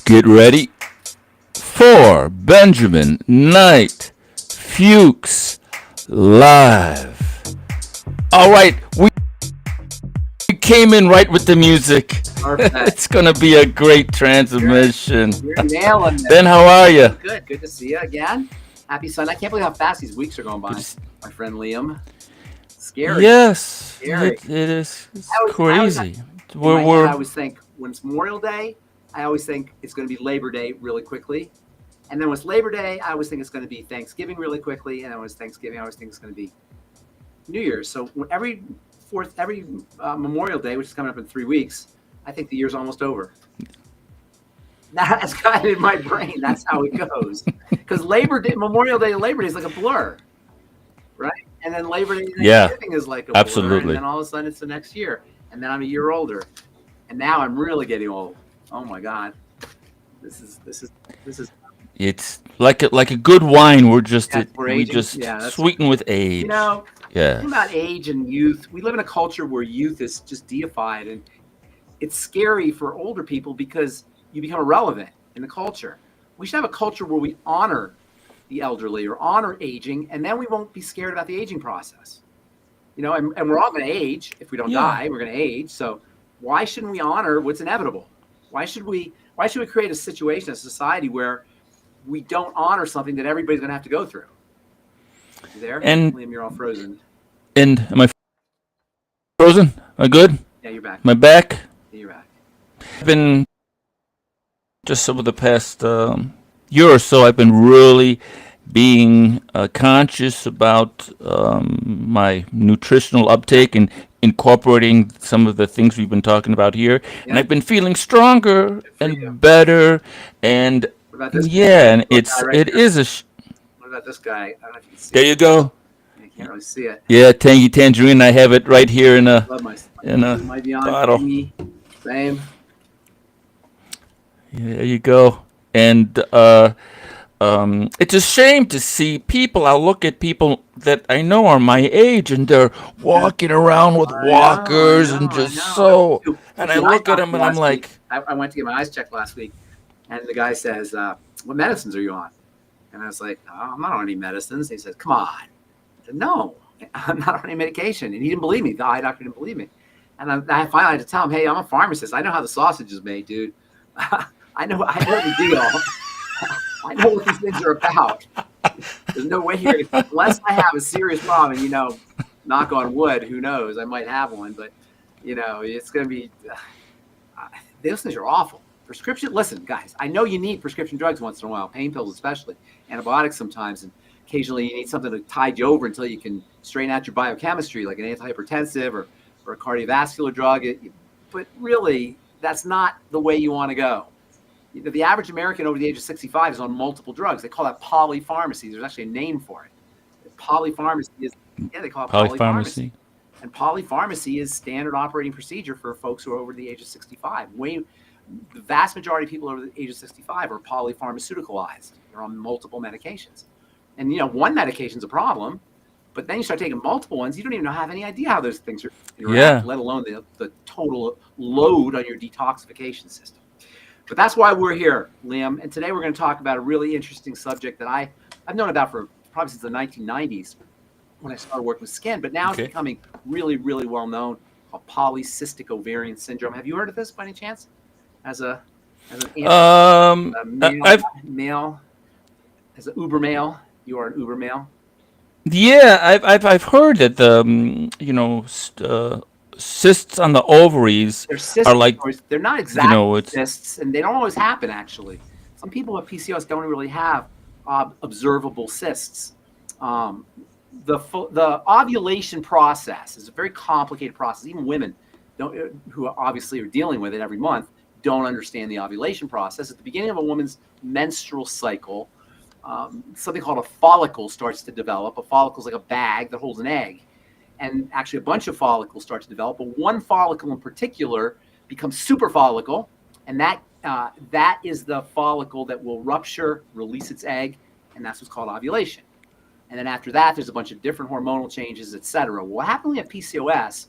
Get ready for Benjamin Knight Fuchs live. All right, we came in right with the music. Perfect. It's gonna be a great transmission. You're nailing Ben, it. how are you? Good. Good to see you again. Happy Sunday. I can't believe how fast these weeks are going by. My friend Liam. Scary. Yes, Scary. it is. It's I always crazy. in my head, I We're always think when it's Memorial Day, I always think it's going to be Labor Day really quickly. And then when it's Labor Day, I always think it's going to be Thanksgiving really quickly. And then when it's Thanksgiving, I always think it's going to be New Year's. So every Memorial Day, which is coming up in 3 weeks, I think the year's almost over. That's kind of in my brain. That's how it goes. Because Memorial Day, and Labor Day is like a blur, right? And then Labor Day, yeah, Thanksgiving is like a blur. absolutely. And then all of a sudden it's the next year. And then I'm a year older. And now I'm really getting old. Oh my God. This is It's like a good wine. we're We aging. just Yeah, that's sweeten with age. you know, Yeah. talking about age and youth. We live in a culture where youth is just deified, and it's scary for older people because you become irrelevant in the culture. We should have a culture where we honor the elderly or honor aging, and then we won't be scared about the aging process. And we're all going to age. If we don't Yeah. die, we're going to age. So why shouldn't we honor what's inevitable? Why should we create a situation, a society where we don't honor something that everybody's going to have to go through? You there? And Liam, you're all frozen. am I frozen? Am I good? Yeah, you're back. My back? Yeah, you're back. I've been just over the past year or so. I've been really being conscious about my nutritional uptake and incorporating some of the things we've been talking about here. And Yeah. I've been feeling stronger Good for you. and better. And What about this yeah, and little guy right it here? is What about this guy? I don't know if you can see there it. you go. You can't really see it. Yeah, Tangy Tangerine. I have it right here in Love my a might be on bottle. me. Same. Yeah, there you go. And it's a shame to see people. I look at people that I know are my age, and they're walking around with walkers and I just know. so. And Went I to the eye look at doctor them, and I'm last week. like, I went to get my eyes checked last week, and the guy says, "What medicines are you on?" And I was like, "Oh, I'm not on any medicines." And he says, "Come on." I said, "No, I'm not on any medication." And he didn't believe me. The eye doctor didn't believe me. And I finally had to tell him, "Hey, I'm a pharmacist. I know how the sausage is made, dude. I know the deal. I know what these things are about. There's no way here, unless I have a serious problem, and, knock on wood, who knows? I might have one, but, it's going to be, those things are awful. Listen, guys, I know you need prescription drugs once in a while, pain pills especially, antibiotics sometimes, and occasionally you need something to tide you over until you can straighten out your biochemistry, like an antihypertensive or a cardiovascular drug. But really, that's not the way you want to go. The average American over the age of 65 is on multiple drugs. They call that polypharmacy. There's actually a name for it. Polypharmacy is, they call it polypharmacy. polypharmacy. And polypharmacy is standard operating procedure for folks who are over the age of 65. The vast majority of people over the age of 65 are polypharmaceuticalized. They're on multiple medications. And, one medication's a problem, but then you start taking multiple ones, you don't even have any idea how those things are interact, let alone the total load on your detoxification system. But that's why we're here, Liam. And today we're going to talk about a really interesting subject that I've known about for probably since the 1990s when I started working with skin, but now it's becoming really, really well known, called polycystic ovarian syndrome. Have you heard of this by any chance? As an male, as an uber male, you are an uber male. Yeah, I've heard that cysts on the ovaries They're cysts. are like, They're not exactly it's cysts, and they don't always happen, actually. Some people with PCOS don't really have observable cysts. The ovulation process is a very complicated process. Even women who obviously are dealing with it every month don't understand the ovulation process. At the beginning of a woman's menstrual cycle, something called a follicle starts to develop. A follicle is like a bag that holds an egg. And actually a bunch of follicles start to develop, but one follicle in particular becomes super follicle, and that is the follicle that will rupture, release its egg, and that's what's called ovulation. And then after that, there's a bunch of different hormonal changes, et cetera. What happens when you have PCOS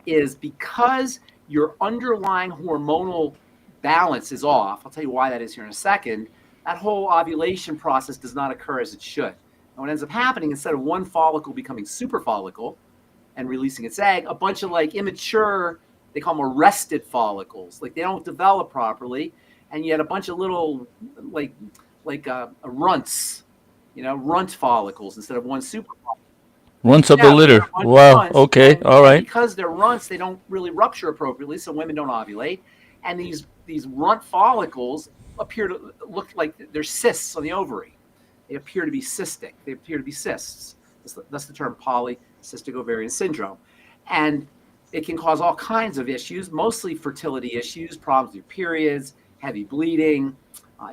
is because your underlying hormonal balance is off. I'll tell you why that is here in a second. That whole ovulation process does not occur as it should. And what ends up happening, instead of one follicle becoming super follicle and releasing its egg, a bunch of like immature, they call them arrested follicles, like they don't develop properly, and you had a bunch of little like runts, runt follicles instead of one super follicle. Runts of the Yeah, so litter. they're a bunch of Wow. runts, Okay. All and right. because they're runts, they don't really rupture appropriately, so women don't ovulate. And these runt follicles appear to look like they're cysts on the ovary. They appear to be cystic. They appear to be cysts. That's the term polycystic ovarian syndrome. And it can cause all kinds of issues, mostly fertility issues, problems with periods, heavy bleeding,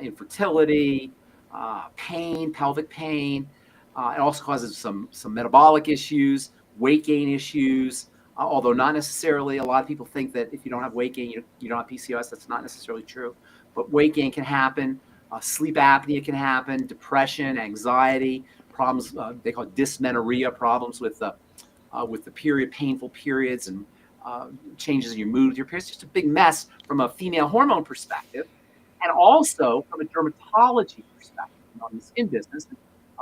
infertility, pain, pelvic pain. It also causes some metabolic issues, weight gain issues, although not necessarily. A lot of people think that if you don't have weight gain, you don't have PCOS. That's not necessarily true. But weight gain can happen. Sleep apnea can happen. Depression, anxiety, problems. They call it dysmenorrhea, problems with the period, painful periods, and changes in your mood with your periods. Just a big mess from a female hormone perspective, and also from a dermatology perspective on the skin business.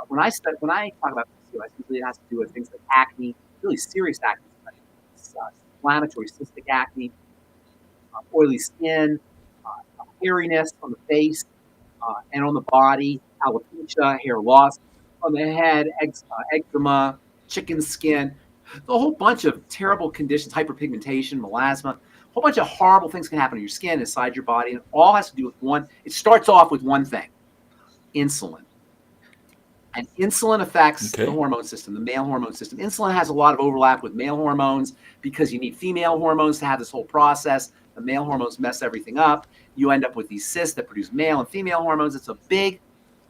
When I talk about PCOS, usually it has to do with things like acne, really serious acne, inflammatory cystic acne, oily skin, hairiness on the face and on the body, alopecia, hair loss on the head, eczema, chicken skin, a whole bunch of terrible conditions, hyperpigmentation, melasma, a whole bunch of horrible things can happen to your skin inside your body, and it all has to do with one. It starts off with one thing: insulin. And insulin affects the hormone system, the male hormone system. Insulin has a lot of overlap with male hormones because you need female hormones to have this whole process. The male hormones mess everything up. You end up with these cysts that produce male and female hormones. It's a big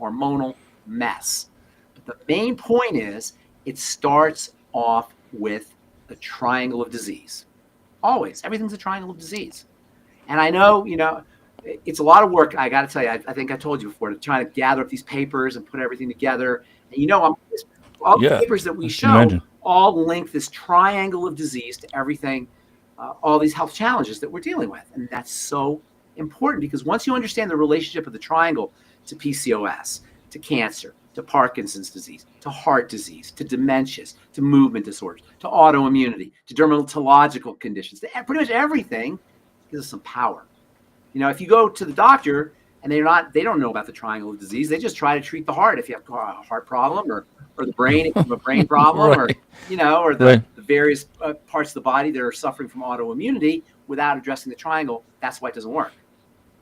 hormonal mess. But the main point is it starts off with a triangle of disease. Always. Everything's a triangle of disease. And I know, it's a lot of work. I got to tell you, I think I told you before, to try to gather up these papers and put everything together. And all the papers that we show all link this triangle of disease to everything, all these health challenges that we're dealing with. And that's so important because once you understand the relationship of the triangle to PCOS, to cancer, to Parkinson's disease, to heart disease, to dementias, to movement disorders, to autoimmunity, to dermatological conditions, to pretty much everything, gives us some power. If you go to the doctor and they don't know about the triangle of disease, they just try to treat the heart if you have a heart problem, or the brain if you have a brain problem, right. or the various parts of the body that are suffering from autoimmunity without addressing the triangle. That's why it doesn't work.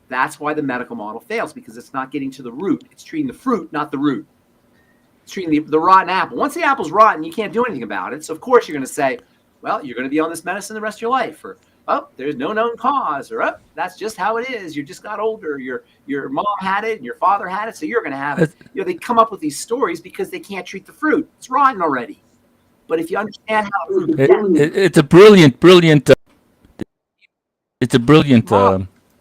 That's why the medical model fails, because it's not getting to the root. It's treating the fruit, not the root. It's treating the rotten apple. Once the apple's rotten, you can't do anything about it. So of course you're going to say, well, you're going to be on this medicine the rest of your life, or there's no known cause, or that's just how it is. You just got older. Your mom had it and your father had it, so you're going to have it. They come up with these stories because they can't treat the fruit. It's rotten already. But if you understand how it's a brilliant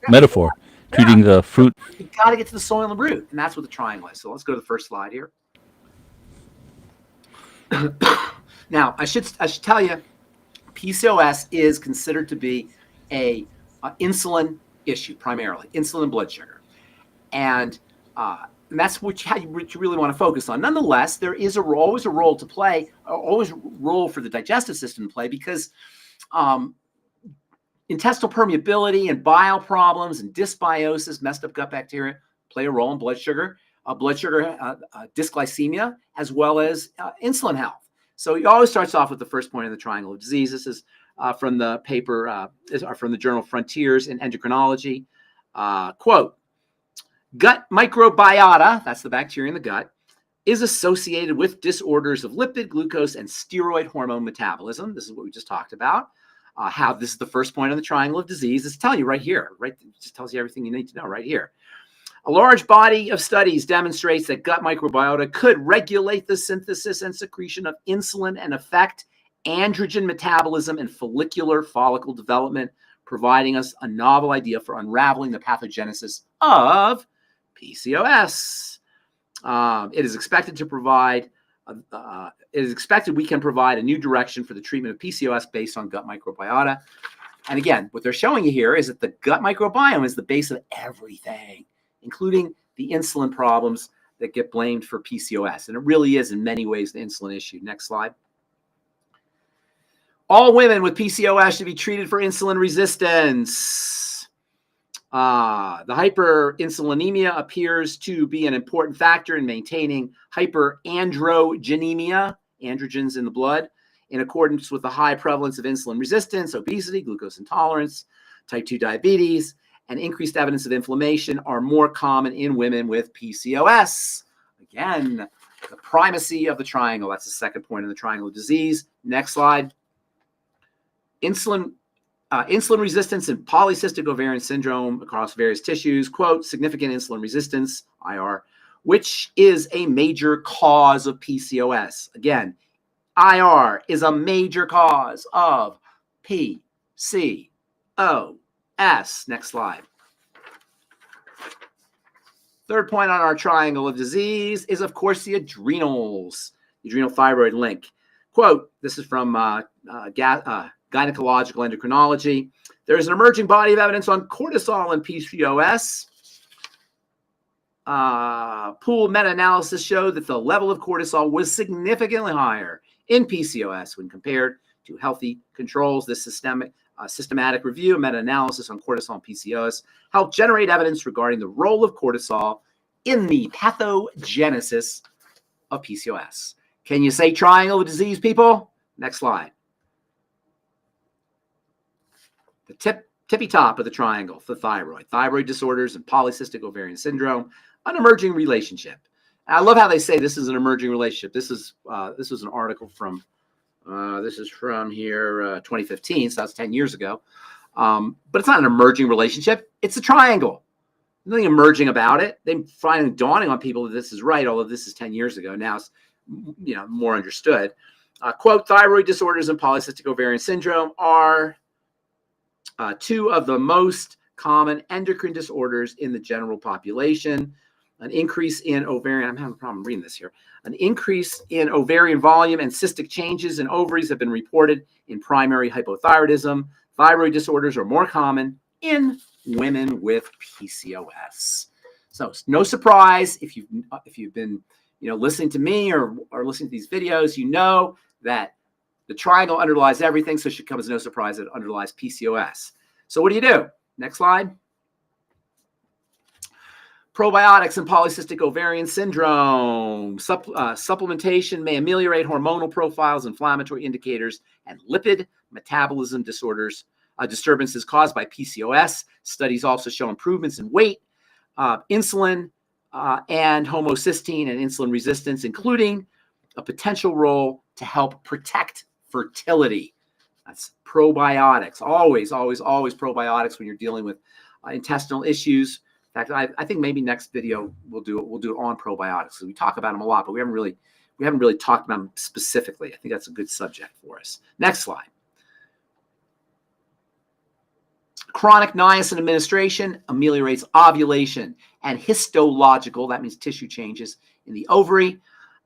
metaphor, treating the fruit. You got to get to the soil and the root, and that's what the triangle is. So let's go to the first slide here. Now, I should tell you, PCOS is considered to be a insulin issue, primarily insulin and blood sugar, and that's what you really want to focus on. Nonetheless, there is always a role to play, always a role for the digestive system to play, because intestinal permeability and bile problems and dysbiosis, messed up gut bacteria, play a role in blood sugar dysglycemia, as well as insulin health. So it always starts off with the first point in the triangle of disease. This is from the paper, from the journal Frontiers in Endocrinology. Quote, gut microbiota, that's the bacteria in the gut, is associated with disorders of lipid, glucose, and steroid hormone metabolism. This is what we just talked about. How this is the first point on the triangle of disease. It's telling you right here, right? It just tells you everything you need to know right here. A large body of studies demonstrates that gut microbiota could regulate the synthesis and secretion of insulin and affect androgen metabolism and follicular follicle development, providing us a novel idea for unraveling the pathogenesis of PCOS. It is expected we can provide a new direction for the treatment of PCOS based on gut microbiota. And again, what they're showing you here is that the gut microbiome is the base of everything, including the insulin problems that get blamed for PCOS. And it really is in many ways the insulin issue. Next slide. All women with PCOS should be treated for insulin resistance. The hyperinsulinemia appears to be an important factor in maintaining hyperandrogenemia, androgens in the blood, in accordance with the high prevalence of insulin resistance, obesity, glucose intolerance, type 2 diabetes, and increased evidence of inflammation are more common in women with PCOS. Again, the primacy of the triangle. That's the second point in the triangle of disease. Next slide. Insulin resistance and polycystic ovarian syndrome across various tissues. Quote, significant insulin resistance, IR, which is a major cause of PCOS. Again, IR is a major cause of PCOS. Next slide. Third point on our triangle of disease is, of course, the adrenals, the adrenal thyroid link. Quote, this is from gynecological endocrinology. There is an emerging body of evidence on cortisol and PCOS. Pooled meta-analysis showed that the level of cortisol was significantly higher in PCOS when compared to healthy controls. This systematic review, meta-analysis on cortisol and PCOS helped generate evidence regarding the role of cortisol in the pathogenesis of PCOS. Can you say triangle of disease, people? Next slide. The tippy top of the triangle, the thyroid disorders and polycystic ovarian syndrome, an emerging relationship. And I love how they say this is an emerging relationship. This was an article from, this is from here, 2015, so that's 10 years ago. But it's not an emerging relationship. It's a triangle. Nothing emerging about it. They finally dawning on people that this is right, although this is 10 years ago. Now it's more understood. Quote, thyroid disorders and polycystic ovarian syndrome are two of the most common endocrine disorders in the general population. An increase in ovarian, I'm having a problem reading this here. An increase in ovarian volume and cystic changes in ovaries have been reported in primary hypothyroidism. Thyroid disorders are more common in women with PCOS. So it's no surprise if you've been listening to me or listening to these videos, you know that the triangle underlies everything, so it should come as no surprise that it underlies PCOS. So what do you do? Next slide. Probiotics and polycystic ovarian syndrome. Supplementation may ameliorate hormonal profiles, inflammatory indicators, and lipid metabolism disorders, disturbances caused by PCOS. Studies also show improvements in weight, insulin, and homocysteine and insulin resistance, including a potential role to help protect fertility. That's probiotics. Always, always, always probiotics when you're dealing with intestinal issues. In fact, I think maybe next video we'll do it on probiotics. So we talk about them a lot, but we haven't really talked about them specifically. I think that's a good subject for us. Next slide. Chronic niacin administration ameliorates ovulation and histological, that means tissue changes in the ovary.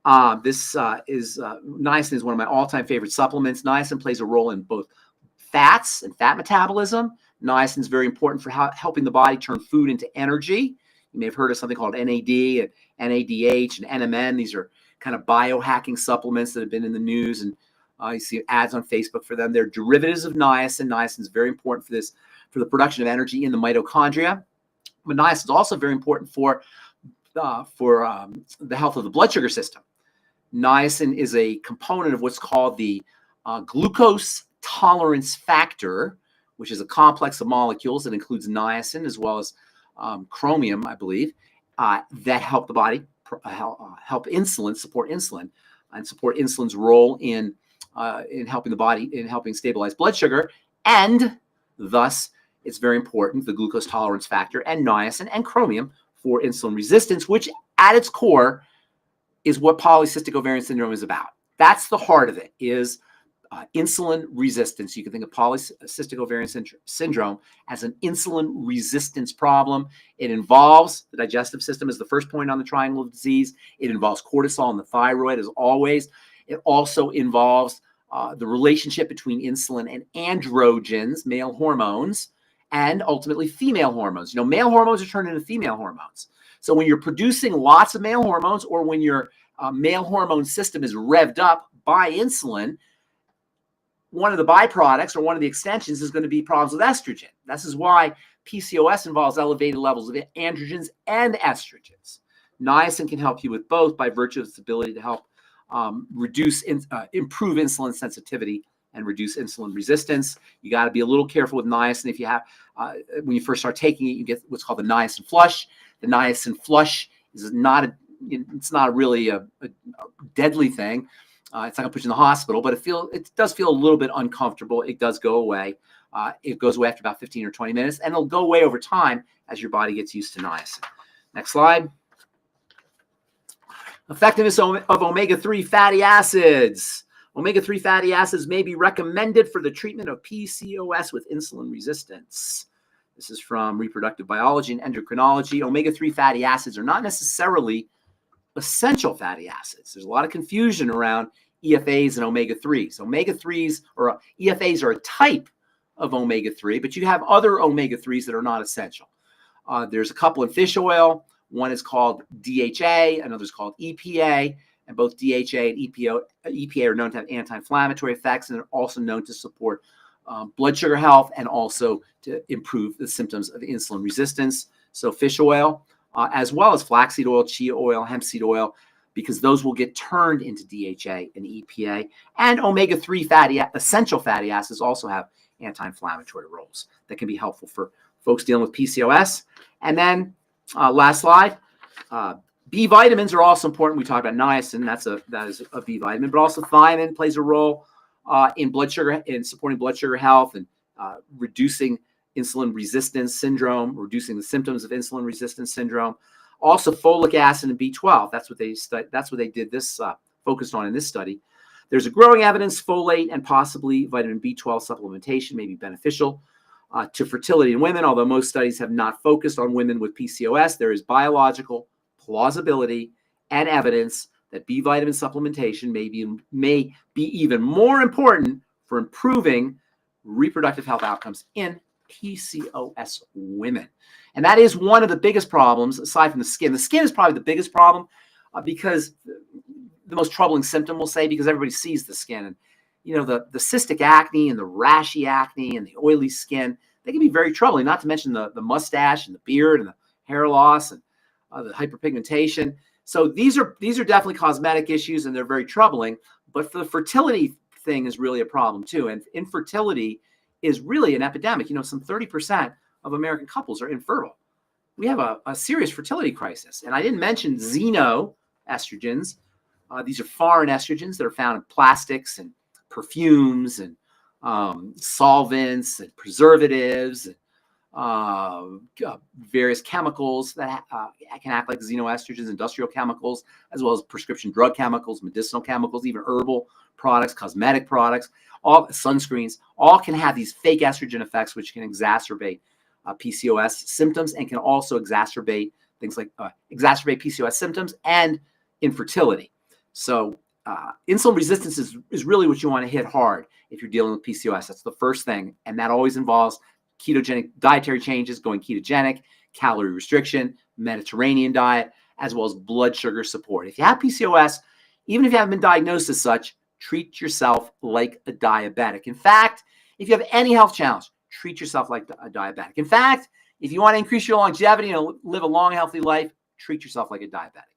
Niacin is one of my all-time favorite supplements. Niacin plays a role in both fats and fat metabolism. Niacin is very important for helping the body turn food into energy. You may have heard of something called NAD and NADH and NMN. These are kind of biohacking supplements that have been in the news, and you see ads on Facebook for them. They're derivatives of niacin. Niacin is very important for the production of energy in the mitochondria. But niacin is also very important for the health of the blood sugar system. Niacin is a component of what's called the glucose tolerance factor, which is a complex of molecules that includes niacin as well as chromium, I believe, that help the body help insulin, support insulin, and support insulin's role in helping the body, in helping stabilize blood sugar. And thus, it's very important, the glucose tolerance factor and niacin and chromium for insulin resistance, which at its core is what polycystic ovarian syndrome is about. That's the heart of it, is insulin resistance. You can think of polycystic ovarian syndrome as an insulin resistance problem. It involves the digestive system as the first point on the triangle of disease. It involves cortisol and the thyroid as always. It also involves the relationship between insulin and androgens, male hormones, and ultimately female hormones. Male hormones are turned into female hormones. So when you're producing lots of male hormones, or when your male hormone system is revved up by insulin, one of the byproducts or one of the extensions is going to be problems with estrogen. This is why PCOS involves elevated levels of androgens and estrogens. Niacin can help you with both by virtue of its ability to help improve insulin sensitivity and reduce insulin resistance. You got to be a little careful with niacin. If you have, when you first start taking it, you get what's called the niacin flush. The niacin flush is not really a deadly thing. It's not going to put you in the hospital, but it does feel a little bit uncomfortable. It does go away. It goes away after about 15 or 20 minutes, and it'll go away over time as your body gets used to niacin. Next slide. Effectiveness of omega-3 fatty acids. Omega-3 fatty acids may be recommended for the treatment of PCOS with insulin resistance. This is from Reproductive Biology and Endocrinology. Omega-3 fatty acids are not necessarily essential fatty acids. There's a lot of confusion around EFAs and omega-3s. Omega-3s or EFAs are a type of omega-3, but you have other omega-3s that are not essential. There's a couple in fish oil. One is called DHA, another is called EPA, and both DHA and EPA are known to have anti-inflammatory effects, and are also known to support blood sugar health and also to improve the symptoms of insulin resistance. So fish oil, as well as flaxseed oil, chia oil, hemp seed oil, because those will get turned into DHA and EPA. And omega-3 essential fatty acids also have anti-inflammatory roles that can be helpful for folks dealing with PCOS. And then last slide, B vitamins are also important. We talked about niacin, that is a B vitamin, but also thiamine plays a role in supporting blood sugar health and reducing insulin resistance syndrome, reducing the symptoms of insulin resistance syndrome. Also, folic acid and B12. That's what they did this focused on in this study. There's a growing evidence folate and possibly vitamin B12 supplementation may be beneficial to fertility in women. Although most studies have not focused on women with PCOS, there is biological plausibility and evidence that B vitamin supplementation may be even more important for improving reproductive health outcomes in PCOS women. And that is one of the biggest problems, aside from the skin. The skin is probably the biggest problem because the most troubling symptom, we'll say, because everybody sees the skin. And, the cystic acne and the rashy acne and the oily skin, they can be very troubling, not to mention the mustache and the beard and the hair loss and the hyperpigmentation. So these are definitely cosmetic issues, and they're very troubling. But for the fertility thing is really a problem too. And infertility is really an epidemic. Some 30% of American couples are infertile. We have a serious fertility crisis. And I didn't mention xenoestrogens. These are foreign estrogens that are found in plastics and perfumes and solvents and preservatives and various chemicals that can act like xenoestrogens, industrial chemicals, as well as prescription drug chemicals, medicinal chemicals, even herbal products, cosmetic products, all sunscreens, all can have these fake estrogen effects, which can exacerbate PCOS symptoms and can also exacerbate things like PCOS symptoms and infertility. So insulin resistance is really what you want to hit hard if you're dealing with PCOS. That's the first thing. And that always involves ketogenic dietary changes, going ketogenic, calorie restriction, Mediterranean diet, as well as blood sugar support. If you have PCOS, even if you haven't been diagnosed as such, treat yourself like a diabetic. In fact, if you have any health challenge, treat yourself like a diabetic. In fact, if you want to increase your longevity and live a long, healthy life, treat yourself like a diabetic.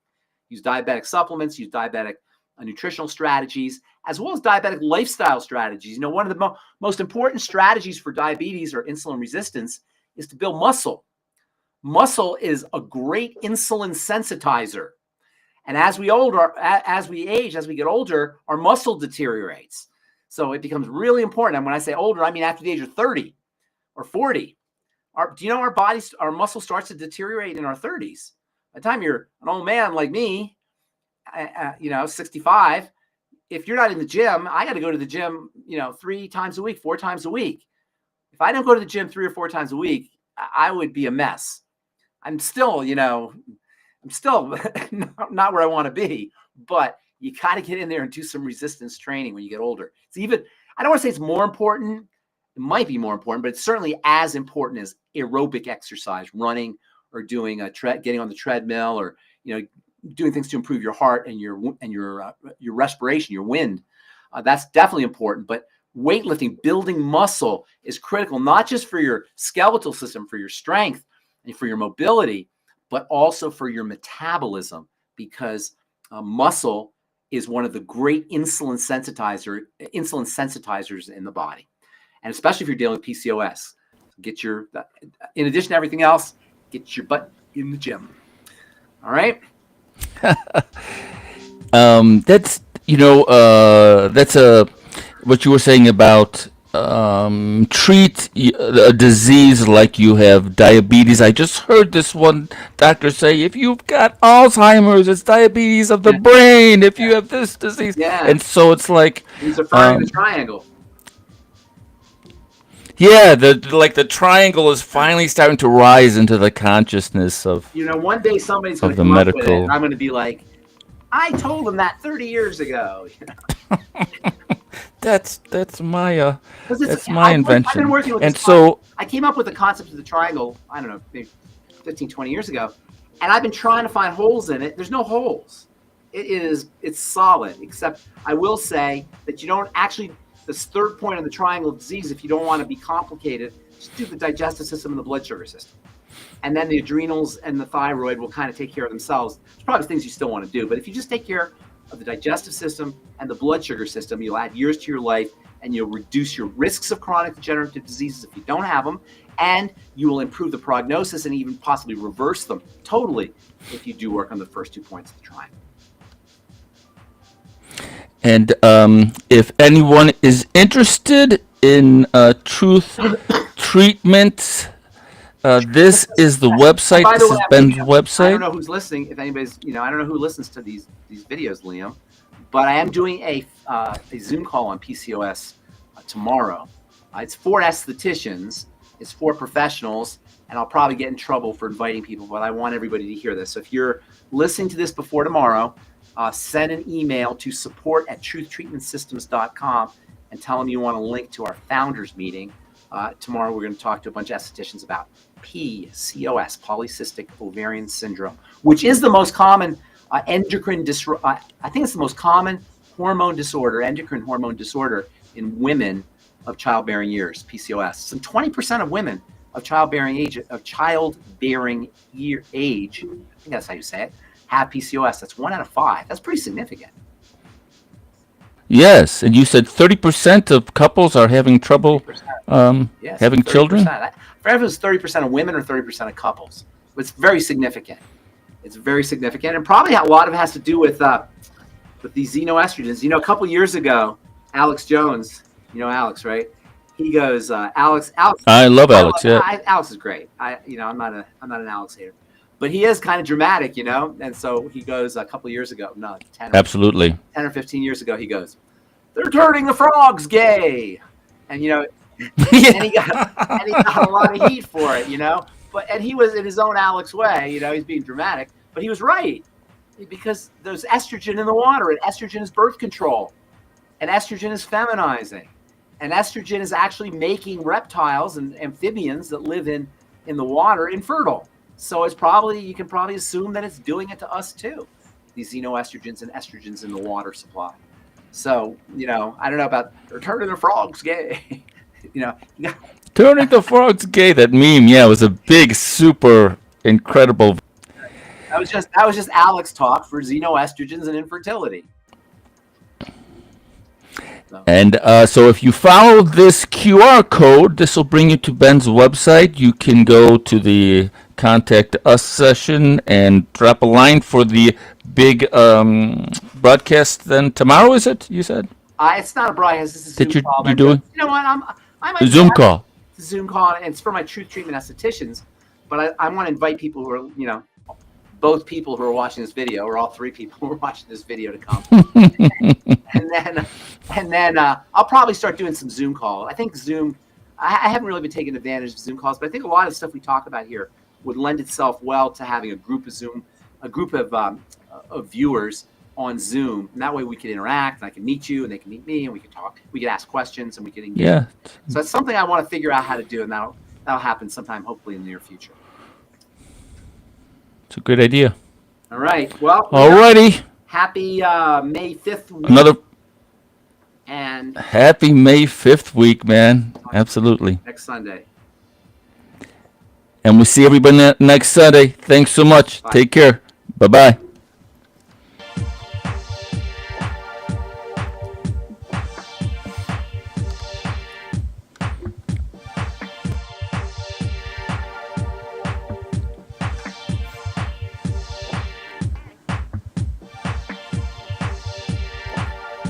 Use diabetic supplements, use diabetic nutritional strategies, as well as diabetic lifestyle strategies. One of the most important strategies for diabetes or insulin resistance is to build muscle. Muscle is a great insulin sensitizer. And as we age, as we get older, our muscle deteriorates. So it becomes really important. And when I say older, I mean after the age of 30 or 40. Do you know our muscle starts to deteriorate in our 30s? By the time you're an old man like me, 65, if you're not in the gym, I got to go to the gym, 3 times a week, 4 times a week. If I don't go to the gym 3 or 4 times a week, I would be a mess. I'm still not where I want to be, but you got to get in there and do some resistance training when you get older. It's even, I don't want to say it's more important. It might be more important, but it's certainly as important as aerobic exercise, running or doing getting on the treadmill, or, doing things to improve your heart and your respiration, your wind. That's definitely important. But weightlifting, building muscle is critical, not just for your skeletal system, for your strength and for your mobility, but also for your metabolism, because muscle is one of the great insulin sensitizers in the body. And especially if you're dealing with PCOS, in addition to everything else, get your butt in the gym. All right. That's what you were saying about treat a disease like you have diabetes. I just heard this one doctor say, if you've got Alzheimer's, it's diabetes of the brain. If you have this disease, and so it's like he's referring to the triangle. Yeah, the triangle is finally starting to rise into the consciousness of. One day somebody's going to come up with it, and I'm going to be like, I told him that 30 years ago. That's my invention. I've been working with and this so I came up with the concept of the triangle, I don't know, maybe 15, 20 years ago, and I've been trying to find holes in it. There's no holes. It's solid, except I will say that you don't actually, this third point of the triangle of disease, if you don't want to be complicated, just do the digestive system and the blood sugar system. And then the adrenals and the thyroid will kind of take care of themselves. There's probably things you still want to do, but if you just take care of the digestive system and the blood sugar system, you'll add years to your life, and you'll reduce your risks of chronic degenerative diseases if you don't have them, and you will improve the prognosis and even possibly reverse them totally if you do work on the first 2 points of the triangle. And if anyone is interested in truth treatments, this is the website. This is Ben's website. I don't know who's listening. If anybody's, I don't know who listens to these videos, Liam, but I am doing a Zoom call on PCOS tomorrow. It's for estheticians. It's for professionals, and I'll probably get in trouble for inviting people, but I want everybody to hear this. So if you're listening to this before tomorrow, send an email to support@truthtreatmentsystems.com and tell them you want a link to our founders meeting. Tomorrow we're going to talk to a bunch of estheticians about PCOS, polycystic ovarian syndrome, which is the most common endocrine disruptor. I think it's the most common endocrine hormone disorder in women of childbearing years, PCOS. Some 20% of women of childbearing age, I think that's how you say it, have PCOS. That's 1 out of 5. That's pretty significant. Yes, and you said 30% of couples are having trouble having children? For everyone's 30% of women or 30% of couples. It's very significant. It's very significant. And probably a lot of it has to do with these xenoestrogens. A couple years ago, Alex Jones, Alex, right? He goes, Alex. I love Alex, yeah. Alex is great. I'm not an Alex hater. But he is kind of dramatic, and so he goes a couple years ago, 10 or 15 years ago, he goes, they're turning the frogs gay. And, and he got a lot of heat for it, and he was in his own Alex way, he's being dramatic, but he was right, because there's estrogen in the water, and estrogen is birth control, and estrogen is feminizing, and estrogen is actually making reptiles and amphibians that live in the water infertile. So you can probably assume that it's doing it to us too, these xenoestrogens and estrogens in the water supply. So, I don't know about turning the frogs gay. Turning the frogs gay, that meme, was a big, super incredible. That was just Alex talk for xenoestrogens and infertility. And so if you follow this QR code, this will bring you to Ben's website. You can go to the Contact Us session and drop a line for the big broadcast then tomorrow, is it, you said? It's not a broadcast, it's a Zoom call. You're doing? You know what, I might a Zoom call. It's a Zoom call, and it's for my truth treatment estheticians, but I want to invite people who are, both people who are watching this video, or all three people who are watching this video to come. and then I'll probably start doing some Zoom calls. I think Zoom, I haven't really been taking advantage of Zoom calls, but I think a lot of the stuff we talk about here would lend itself well to having a group of viewers on Zoom, and that way we can interact, and I can meet you, and they can meet me, and we can talk. We can ask questions, and we can engage. Yeah. So that's something I want to figure out how to do, and that'll happen sometime, hopefully in the near future. It's a good idea. All right. Well. Alrighty. Happy May 5th week. Another and happy May 5th week, man. Absolutely. Next Sunday. And we'll see everybody next Sunday. Thanks so much. Bye. Take care. Bye-bye.